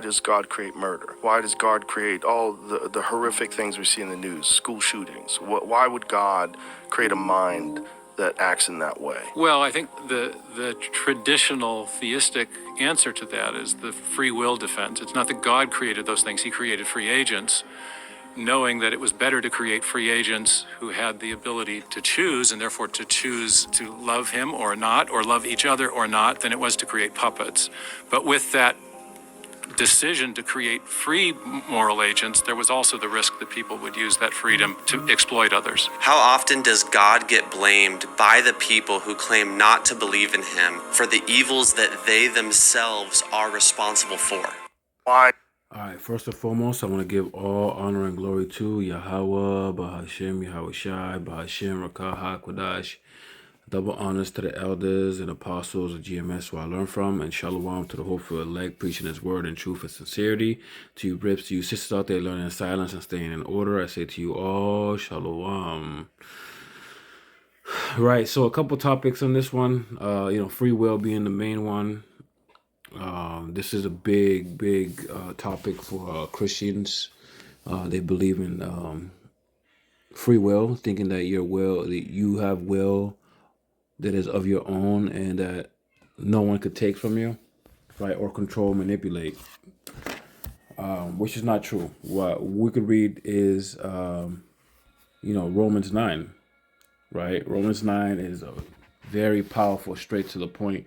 does God create murder? Why does God create all the horrific things we see in the news, school shootings? Why would God create a mind that acts in that way? Well, I think the traditional theistic answer to that is the free will defense. It's not that God created those things, he created free agents, knowing that it was better to create free agents who had the ability to choose, and therefore to choose to love him or not, or love each other or not, than it was to create puppets. But with that decision to create free moral agents, there was also the risk that people would use that freedom to exploit others. How often does God get blamed by the people who claim not to believe in him for the evils that they themselves are responsible for? Why? All right, first and foremost, I want to give all honor and glory to Yahweh, Bahashem, Yahweh Shai, Bahashem, Rakah, HaKodash. Double honors to the elders and apostles of GMS who I learn from, and shalom to the hopeful elect, preaching his word in truth and sincerity. To you Brips, to you sisters out there learning in silence and staying in order, I say to you all, shalom. Right, so a couple topics on this one, free will being the main one. This is a big topic for Christians. They believe in free will, thinking that you have will that is of your own and that no one could take from you, right, or control, manipulate, which is not true. What we could read is, Romans 9, right? Romans 9 is a very powerful, straight to the point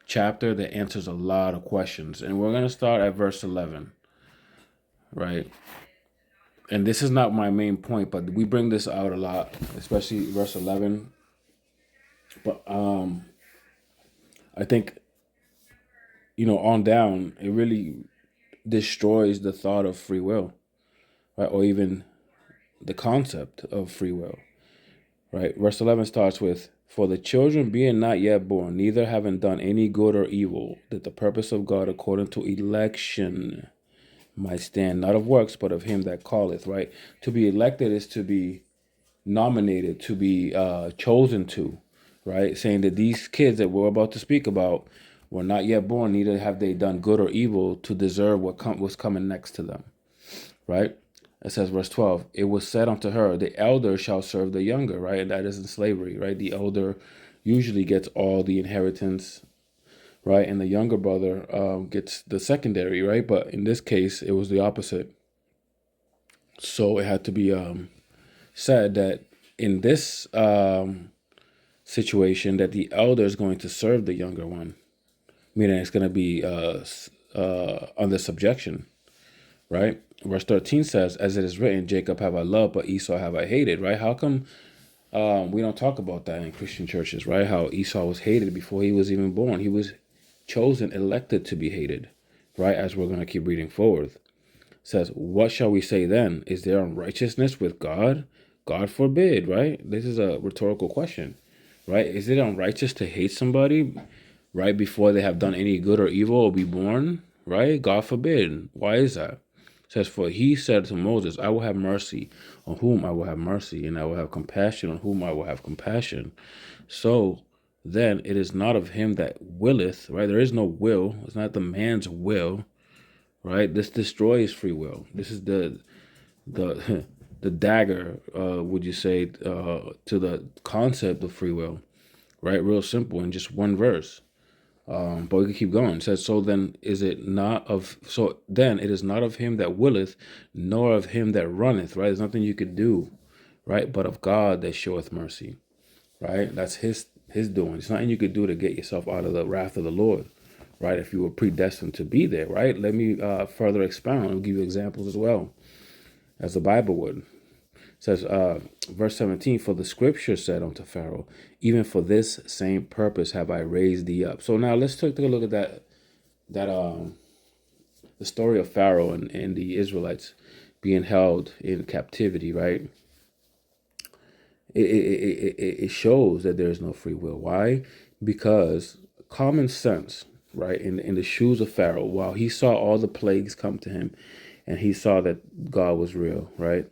chapter that answers a lot of questions. And we're going to start at verse 11, right? And this is not my main point, but we bring this out a lot, especially verse 11. But I think, on down, it really destroys the thought of free will, right? Or even the concept of free will, right? Verse 11 starts with, "For the children being not yet born, neither having done any good or evil, that the purpose of God according to election might stand, not of works, but of him that calleth," right? To be elected is to be nominated, to be chosen to, right? Saying that these kids that we're about to speak about were not yet born, neither have they done good or evil to deserve what was coming next to them, right? It says, verse 12, "It was said unto her, the elder shall serve the younger," right? And that is in slavery, right? The elder usually gets all the inheritance, right? And the younger brother gets the secondary, right? But in this case, it was the opposite. So it had to be said that in this situation that the elder is going to serve the younger one, meaning it's going to be under subjection, right? Verse 13 says, "As it is written, Jacob have I loved, but Esau have I hated," right? How come we don't talk about that in Christian churches, right? How Esau was hated before he was even born. He was chosen, elected to be hated, right? As we're going to keep reading forward. It says, "What shall we say then? Is there unrighteousness with God? God forbid," right? This is a rhetorical question, right? Is it unrighteous to hate somebody right before they have done any good or evil or be born, right? God forbid. Why is that? It says, "For he said to Moses, I will have mercy on whom I will have mercy, and I will have compassion on whom I will have compassion. So then it is not of him that willeth," right? There is no will. It's not the man's will, right? This destroys free will. This is the the dagger, would you say, to the concept of free will, right? Real simple in just one verse. But we can keep going. It says, then it is not of him that willeth, nor of him that runneth," right? There's nothing you could do, right? "But of God that showeth mercy," right? That's his doing. It's nothing you could do to get yourself out of the wrath of the Lord, right? If you were predestined to be there, right? Let me further expound. I'll give you examples as well, as the Bible would. It says, verse 17, "For the scripture said unto Pharaoh, even for this same purpose have I raised thee up." So now let's take a look at that the story of Pharaoh and the Israelites being held in captivity, right? It shows that there is no free will. Why? Because common sense, right? In the shoes of Pharaoh, while he saw all the plagues come to him, and he saw that God was real, right?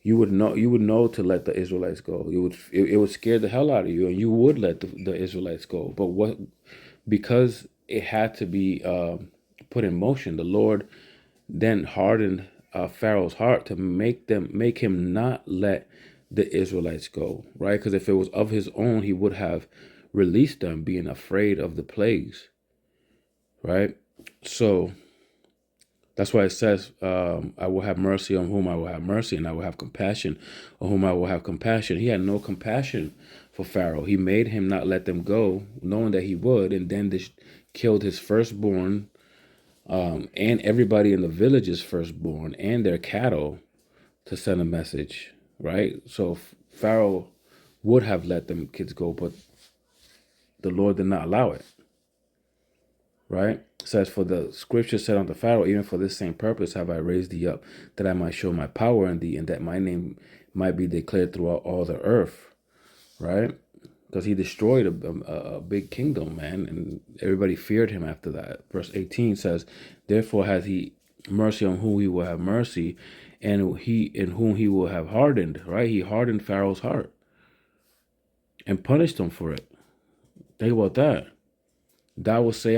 You would know to let the Israelites go. It would scare the hell out of you, and you would let the Israelites go. But because it had to be put in motion. The Lord then hardened Pharaoh's heart to make him not let the Israelites go, right? Because if it was of his own, he would have released them, being afraid of the plagues, right? So that's why it says, I will have mercy on whom I will have mercy, and I will have compassion on whom I will have compassion. He had no compassion for Pharaoh. He made him not let them go, knowing that he would, and then killed his firstborn, and everybody in the village's firstborn, and their cattle, to send a message, right? So Pharaoh would have let them kids go, but the Lord did not allow it, right? It says, for the scripture said unto Pharaoh, even for this same purpose have I raised thee up, that I might show my power in thee, and that my name might be declared throughout all the earth, right? Because he destroyed a big kingdom, man, and everybody feared him after that. Verse 18 says, therefore has he mercy on whom he will have mercy, and he in whom he will have hardened, right? He hardened Pharaoh's heart and punished him for it. Think about that. Thou will say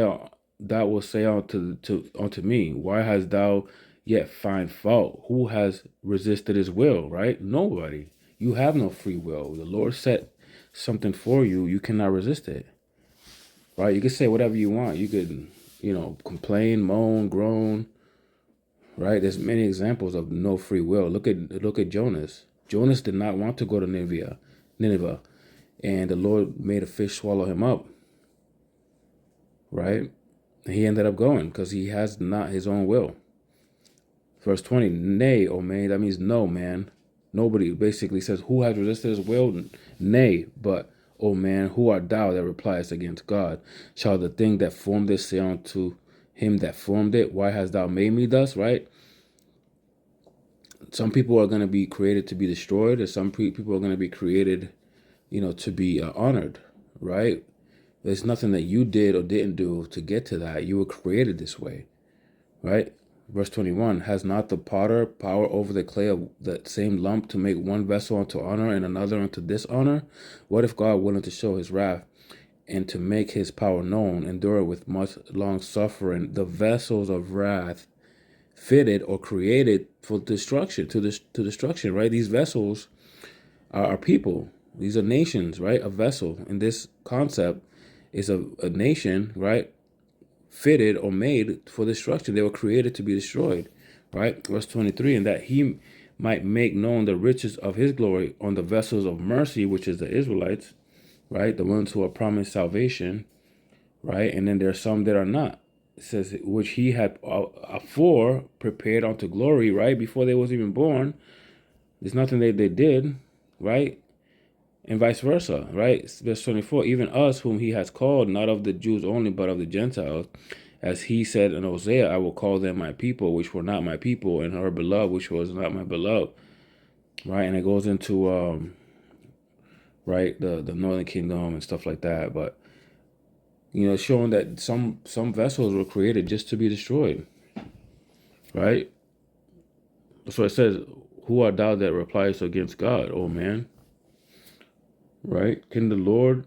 unto me, why hast thou yet find fault? Who has resisted his will, right? Nobody. You have no free will. The Lord set something for you, you cannot resist it, right? You can say whatever you want. You could, complain, moan, groan, right? There's many examples of no free will. Look at Jonas. Jonas did not want to go to Nineveh, and the Lord made a fish swallow him up, right? And he ended up going because he has not his own will. Verse 20, nay, O man, that means no, man. Nobody basically says, who has resisted his will? Nay, but, O man, who art thou that repliest against God? Shall the thing that formed it say unto him that formed it, why hast thou made me thus, right? Some people are going to be created to be destroyed, and some people are going to be created, to be honored, right? There's nothing that you did or didn't do to get to that. You were created this way, right? Verse 21, has not the potter power over the clay of that same lump to make one vessel unto honor and another unto dishonor? What if God, willing to show his wrath and to make his power known, endure with much long suffering the vessels of wrath fitted or created for destruction, to destruction, right? These vessels are people. These are nations, right? A vessel in this concept is a nation, right? Fitted or made for destruction. They were created to be destroyed, right? Verse 23, and that he might make known the riches of his glory on the vessels of mercy, which is the Israelites, right? The ones who are promised salvation, right? And then there are some that are not. It says, which he had afore prepared unto glory, right? Before they was even born. There's nothing they did, right? And vice versa, right? Verse 24, even us whom he has called, not of the Jews only, but of the Gentiles, as he said in Hosea, I will call them my people, which were not my people, and her beloved, which was not my beloved, right? And it goes into, right, the northern kingdom and stuff like that. But, showing that some vessels were created just to be destroyed, right? So it says, who art thou that replies against God, oh man? Right? Can the Lord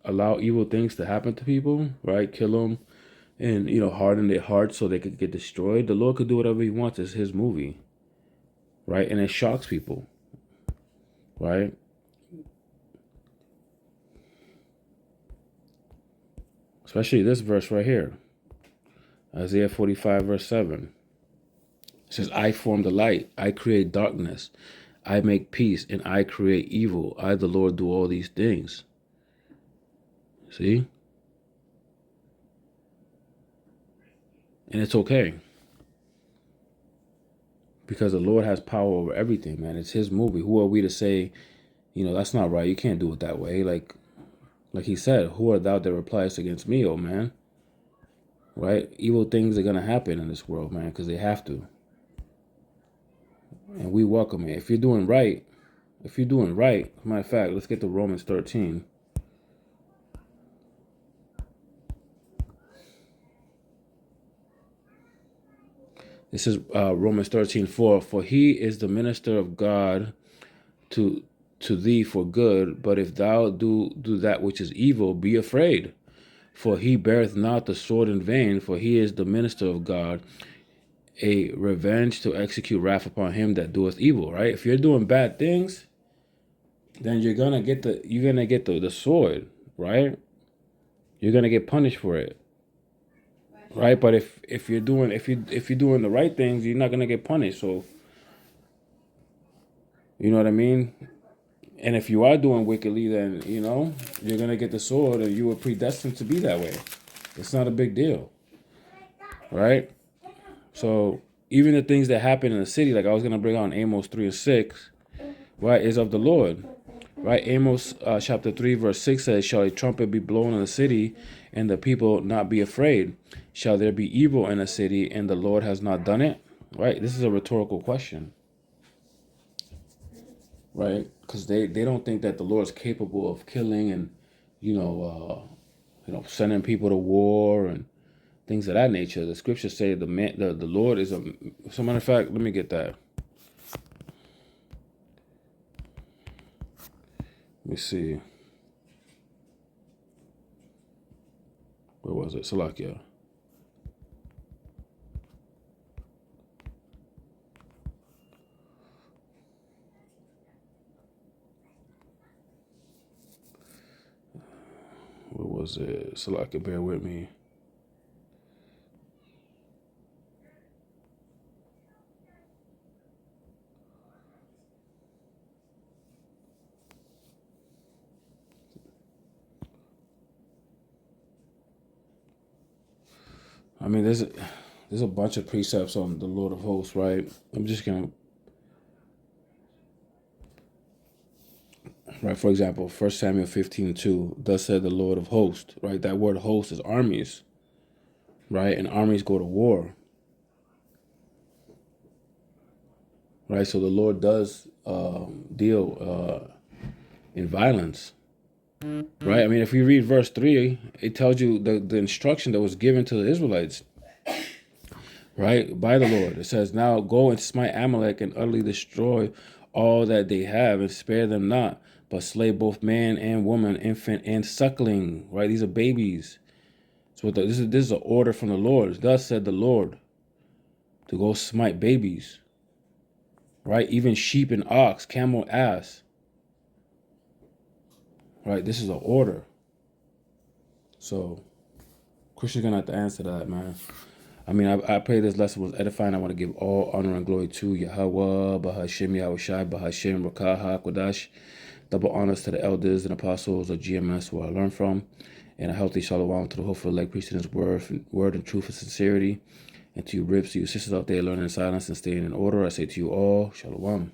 allow evil things to happen to people, right? Kill them and, harden their hearts so they could get destroyed. The Lord could do whatever he wants. It's his movie, right? And it shocks people, right? Especially this verse right here, Isaiah 45, verse 7. It says, I form the light. I create darkness. I make peace, and I create evil. I, the Lord, do all these things. See? And it's okay. Because the Lord has power over everything, man. It's his movie. Who are we to say, that's not right. You can't do it that way. Like he said, who art thou that replies against me, oh man? Right? Evil things are going to happen in this world, man, because they have to. And we welcome it. If you're doing right, matter of fact, let's get to Romans 13. This is Romans 13:4. For he is the minister of God to thee for good, but if thou do that which is evil, be afraid. For he beareth not the sword in vain, for he is the minister of God, a revenge to execute wrath upon him that doeth evil. Right? If you're doing bad things, then you're gonna get the sword, right? You're gonna get punished for it, right? But if you're doing the right things, you're not gonna get punished. So you know what I mean. And if you are doing wickedly, then you're gonna get the sword, and you were predestined to be that way. It's not a big deal, right? So even the things that happen in the city, like I was gonna bring on Amos 3:6, right, is of the Lord. Right, Amos chapter 3 verse 6 says, "Shall a trumpet be blown in the city, and the people not be afraid? Shall there be evil in a city, and the Lord has not done it?" Right, this is a rhetorical question, right? Because they don't think that the Lord's capable of killing and sending people to war and things of that nature. The scriptures say the Lord is a. As a matter of fact, let me get that. Let me see. Where was it? Salakia. Where was it? Salakia, bear with me. I mean, there's a bunch of precepts on the Lord of Hosts, right? I'm just gonna, right? For example, 1 Samuel 15:2. Thus said the Lord of Hosts, right? That word "host" is armies, right? And armies go to war, right? So the Lord does deal in violence, right? I mean, if you read verse 3, it tells you the instruction that was given to the Israelites, right, by the Lord. It says, "Now go and smite Amalek and utterly destroy all that they have, and spare them not, but slay both man and woman, infant and suckling." Right? These are babies. So this is an order from the Lord. Thus said the Lord, to go smite babies. Right? Even sheep and ox, camel, ass. Right? This is an order. So Christian's gonna have to answer that, man. I mean, I pray this lesson was edifying. I want to give all honor and glory to Yahweh, Bahashem, Yahushai, Bahashem, Rakaha, Kodash. Double honors to the elders and apostles of GMS who I learned from. And a healthy shalom to the hopeful elect preaching his word and truth and sincerity. And to you ribs, to you sisters out there learning in silence and staying in order, I say to you all, shalom.